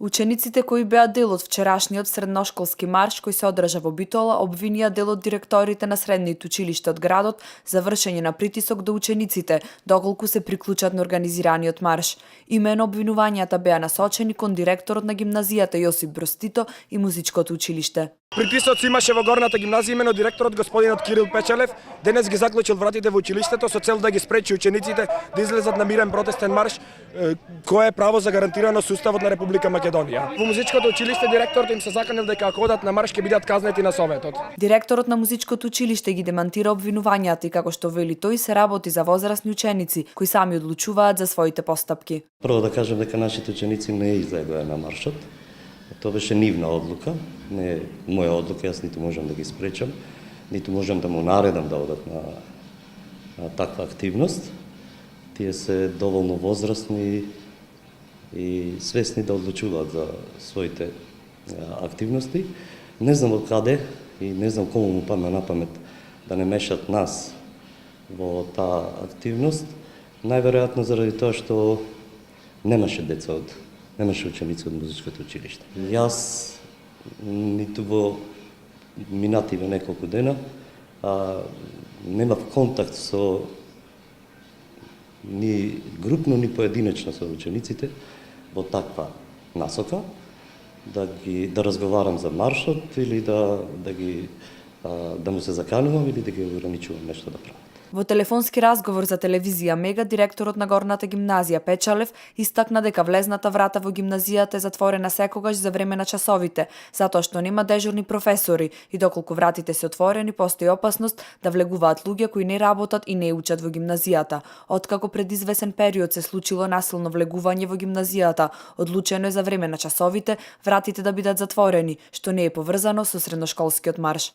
Учениците кои беа дел од вчерашниот средношколски марш кој се одржа во Битола обвинија дел од директорите на средните училишта од градот за вршење на притисок до учениците доколку се приклучат на организираниот марш. Имено обвинувањата беа насочени кон директорот на гимназијата Јосип Броз Тито и музичкото училиште. Притисоци имаше во горната гимназија, имено директорот господинот Кирил Печалев денес ги заклучил вратите во училиштето со цел да ги спречи учениците да излезат на мирен протестен марш, кое е право загарантирано со Уставот на Република Македонија. Во музичкото училиште директорот им се заканил дека ако одат на марш ќе бидат казнети на советот. Директорот на музичкото училиште ги демантира обвинувањата и како што вели тој се работи за возрастни ученици кои сами одлучуваат за своите постапки. Прво да кажем дека нашите ученици не излегоа на маршот. Тоа беше нивна одлука, не е моја одлука, јас ниту можам да ги спречам, ниту можам да му наредам да одат на таква активност. Тие се доволно возрастни и свесни да одлучуваат за своите активности. Не знам од каде и не знам кому му падна на памет да не мешат нас во таа активност. Најверојатно заради тоа што немаше ученици од музичкото училиште. Јас ниту во минативе неколку дена немав контакт со ни групно, ни поединечно со учениците во таква насока, да разговарам за маршот или да му се заканувам или да ги ограничувам нешто да правам. Во телефонски разговор за телевизија Мега, директорот на горната гимназија Печалев истакна дека влезната врата во гимназијата е затворена секогаш за време на часовите, затоа што нема дежурни професори и доколку вратите се отворени, постои опасност да влегуваат луѓе кои не работат и не учат во гимназијата. Откако пред извесен период се случило насилно влегување во гимназијата, одлучено е за време на часовите вратите да бидат затворени, што не е поврзано со средношколскиот марш.